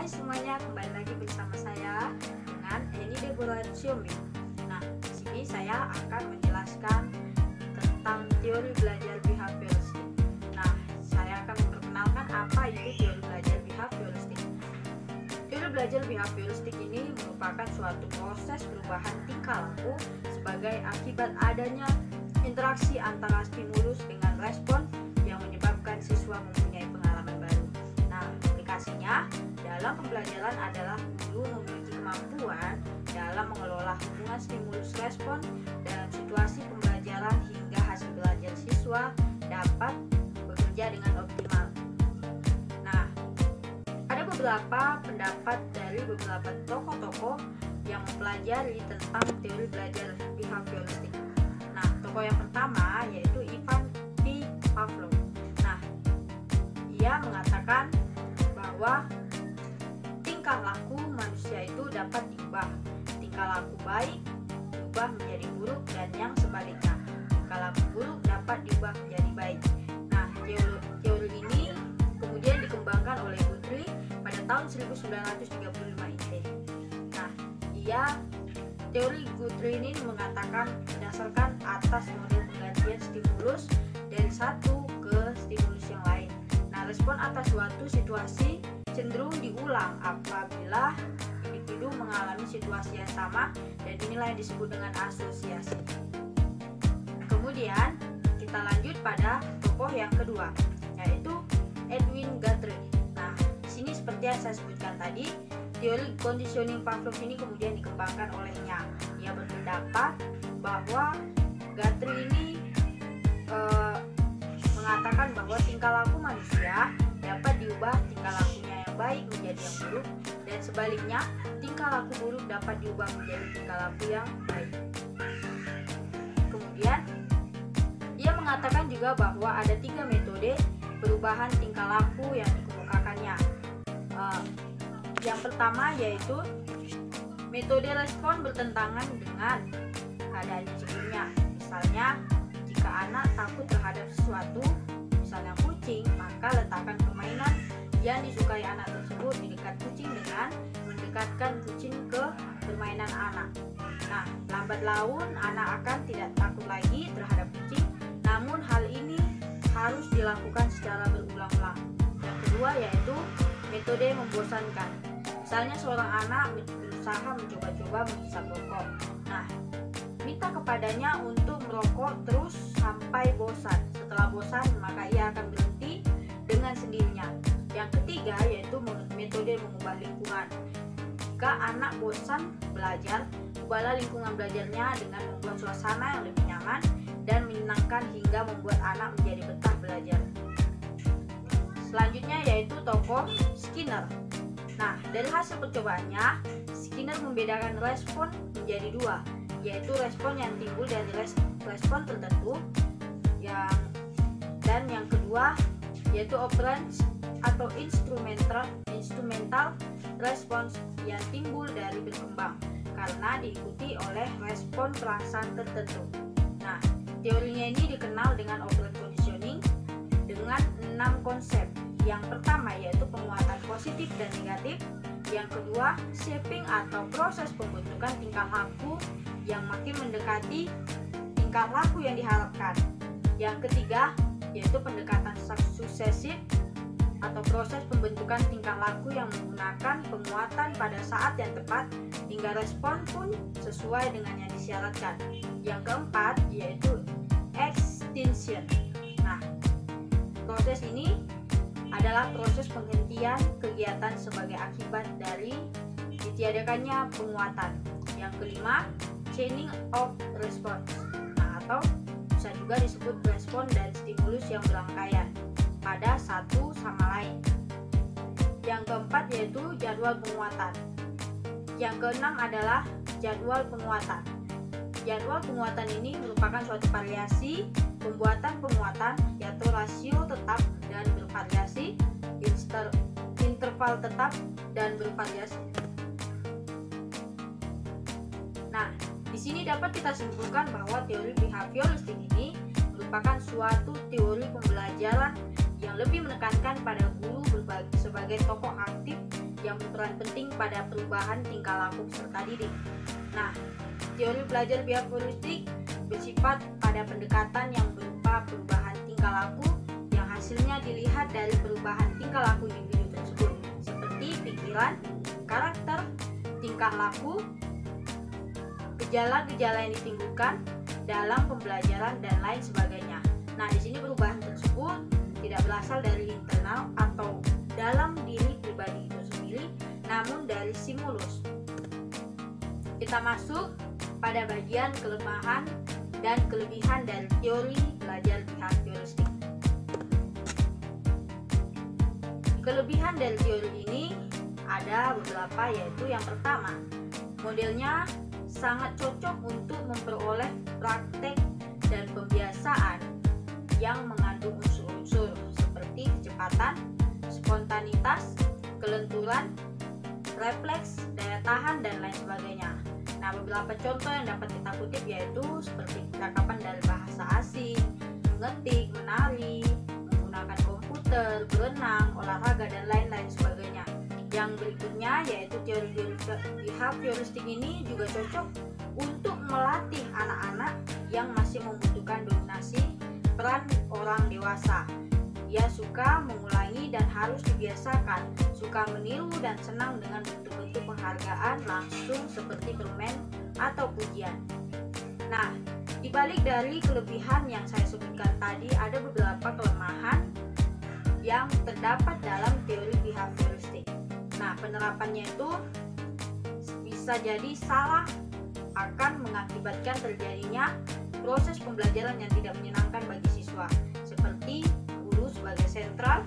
Hai semuanya, kembali lagi bersama saya dengan Eni Deborah Siomi. Nah, di sini saya akan menjelaskan tentang teori belajar behavioristik. Nah, saya akan memperkenalkan apa itu teori belajar behavioristik. Teori belajar behavioristik ini merupakan suatu proses perubahan tingkah laku sebagai akibat adanya interaksi antara stimulus dengan respon yang menyebabkan siswa mempunyai pengalaman baru. Nah, aplikasinya dalam pembelajaran adalah guru memiliki kemampuan dalam mengelola hubungan stimulus respon dalam situasi pembelajaran hingga hasil belajar siswa dapat bekerja dengan optimal. Nah, ada beberapa pendapat dari beberapa tokoh-tokoh yang mempelajari tentang teori belajar behavioristik. Nah, tokoh yang pertama yaitu Ivan P. Pavlov. Nah, ia mengatakan bahwa tingkah laku manusia itu dapat diubah. Tingkah laku baik diubah menjadi buruk dan yang sebaliknya. Tingkah laku buruk dapat diubah menjadi baik. Nah, teori ini kemudian dikembangkan oleh Guthrie pada tahun 1935 ini. Nah, teori Guthrie ini mengatakan berdasarkan atas model penggantian stimulus dari satu ke stimulus yang lain. Nah, respon atas suatu situasi cenderung diulang apabila individu mengalami situasi yang sama, dan inilah yang disebut dengan asosiasi. Kemudian kita lanjut pada tokoh yang kedua, yaitu Edwin Guthrie. Nah, di sini seperti yang saya sebutkan tadi, teori conditioning Pavlov ini kemudian dikembangkan olehnya. Ia berpendapat bahwa Guthrie ini mengatakan bahwa tingkah laku manusia dapat diubah tingkah lakunya yang baik menjadi yang buruk, dan sebaliknya tingkah laku buruk dapat diubah menjadi tingkah laku yang baik. Kemudian ia mengatakan juga bahwa ada 3 metode perubahan tingkah laku yang dikemukakannya. Yang pertama yaitu metode respon bertentangan dengan keadaan sebelumnya. Misalnya, jika anak takut terhadap sesuatu, misalnya kucing, maka letakkan permainan yang disukai anak tersebut di dekat kucing dengan mendekatkan kucing ke permainan anak. Nah, lambat laun anak akan tidak takut lagi terhadap kucing, namun hal ini harus dilakukan secara berulang-ulang. Yang kedua yaitu metode membosankan. Misalnya seorang anak berusaha mencoba-coba menghisap rokok. Nah, minta kepadanya untuk merokok terus sampai bosan. Setelah bosan, maka ia akan berhenti dengan sendirinya. Yang ketiga yaitu metode mengubah lingkungan. Jika anak bosan belajar, ubahlah lingkungan belajarnya dengan membuat suasana yang lebih nyaman dan menyenangkan hingga membuat anak menjadi betah belajar. Selanjutnya yaitu tokoh Skinner. Nah, dari hasil percobaannya, Skinner membedakan respon menjadi 2, yaitu respon yang timbul dari respon tertentu, dan yang kedua yaitu operans atau instrumental response yang timbul dari berkembang karena diikuti oleh respon perasaan tertentu. Nah, teorinya ini dikenal dengan operant conditioning dengan 6 konsep. Yang pertama yaitu penguatan positif dan negatif. Yang kedua, shaping atau proses pembentukan tingkah laku yang makin mendekati tingkah laku yang diharapkan. Yang ketiga yaitu pendekatan suksesif atau proses pembentukan tingkah laku yang menggunakan penguatan pada saat yang tepat hingga respon pun sesuai dengan yang disyaratkan. Yang keempat yaitu extinction. Nah, proses ini adalah proses penghentian kegiatan sebagai akibat dari ditiadakannya penguatan. Yang kelima, chaining of response. Nah, atau bisa juga disebut respon dan stimulus yang berangkaian pada satu sama lain. Yang keempat yaitu jadwal penguatan. Yang keenam adalah jadwal penguatan. Jadwal penguatan ini merupakan suatu variasi pembuatan penguatan, yaitu rasio tetap dan bervariasi, interval tetap dan bervariasi. Nah, di sini dapat kita simpulkan bahwa teori behavioristik ini merupakan suatu teori pembelajaran yang lebih menekankan pada guru sebagai tokoh aktif yang berperan penting pada perubahan tingkah laku peserta didik. Nah, teori belajar behavioristik bersifat pada pendekatan yang berupa perubahan tingkah laku yang hasilnya dilihat dari perubahan tingkah laku individu tersebut, seperti pikiran, karakter, tingkah laku, gejala-gejala yang ditimbulkan dalam pembelajaran dan lain sebagainya. Nah, di sini perubahan tersebut tidak berasal dari internal atau dalam diri pribadi itu sendiri, namun dari stimulus. Kita masuk pada bagian kelemahan dan kelebihan dari teori belajar behavioristik. Kelebihan dari teori ini ada beberapa, yaitu yang pertama, modelnya sangat cocok untuk memperoleh praktek dan pembiasaan yang mengandung unsur-unsur seperti kecepatan, spontanitas, kelenturan, refleks, daya tahan, dan lain sebagainya. Nah, beberapa contoh yang dapat kita kutip yaitu seperti percakapan dari bahasa asing, mengetik, menari, menggunakan komputer, berenang, olahraga, dan lain-lain sebagainya. Yang berikutnya yaitu teori behavioristik ini juga cocok untuk melatih anak-anak yang masih membutuhkan dominasi peran orang dewasa. Ia suka mengulangi dan harus dibiasakan, suka meniru dan senang dengan bentuk-bentuk penghargaan langsung seperti permen atau pujian. Nah, dibalik dari kelebihan yang saya sebutkan tadi, ada beberapa kelemahan yang terdapat dalam teori behavioristik. Nah, penerapannya itu bisa jadi salah, akan mengakibatkan terjadinya proses pembelajaran yang tidak menyenangkan bagi siswa, seperti guru sebagai sentral,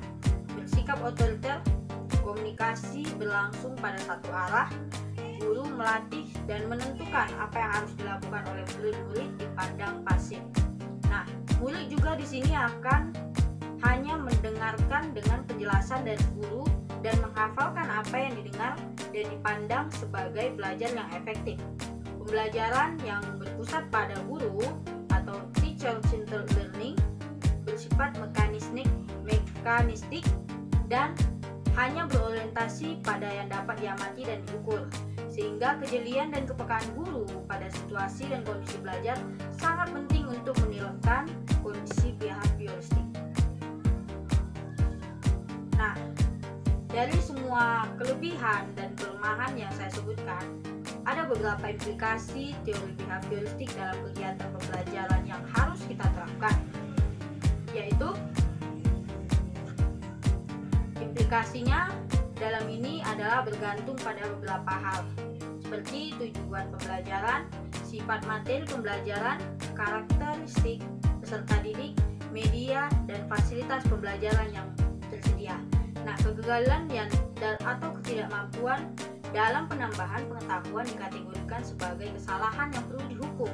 bersikap otoriter, komunikasi berlangsung pada satu arah, guru melatih dan menentukan apa yang harus dilakukan oleh murid-murid dipandang pasif. Nah, murid juga di sini akan hanya mendengarkan dengan penjelasan dari guru dan menghafalkan apa yang didengar dan dipandang sebagai belajar yang efektif. Pembelajaran yang berpusat pada guru atau teacher-centered learning bersifat mekanistik dan hanya berorientasi pada yang dapat diamati dan diukur, sehingga kejelian dan kepekaan guru pada situasi dan kondisi belajar sangat penting untuk menilai kondisi behavioristik. Nah, dari semua kelebihan dan kelemahan yang saya sebutkan, ada beberapa implikasi teori behavioristik dalam kegiatan pembelajaran yang harus kita terapkan, yaitu implikasinya dalam ini adalah bergantung pada beberapa hal, seperti tujuan pembelajaran, sifat materi pembelajaran, karakteristik peserta didik, media, dan fasilitas pembelajaran yang tersedia. Nah, kegagalan atau ketidakmampuan dalam penambahan pengetahuan dikategorikan sebagai kesalahan yang perlu dihukum,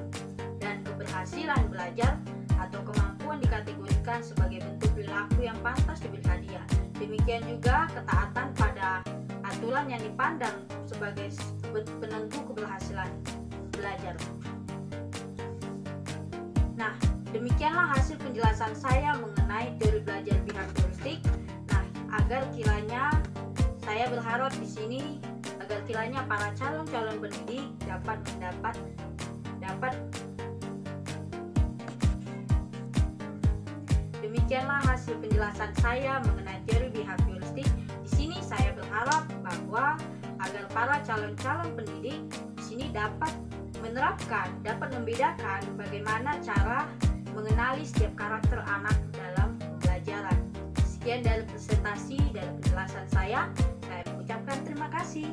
dan keberhasilan belajar atau kemampuan dikategorikan sebagai bentuk perilaku yang pantas diberi hadiah. Demikian juga ketaatan pada aturan yang dipandang sebagai penentu keberhasilan belajar. Nah, demikianlah hasil penjelasan saya mengenai teori belajar behavioristik. Nah, agar kiranya saya berharap di sini agar kiranya para calon-calon pendidik dapat demikianlah hasil penjelasan saya mengenai teori behavioristik. Di sini saya berharap bahwa agar para calon-calon pendidik di sini dapat membedakan bagaimana cara mengenali setiap karakter anak dalam pembelajaran. Sekian dari presentasi dan penjelasan saya mengucapkan terima kasih.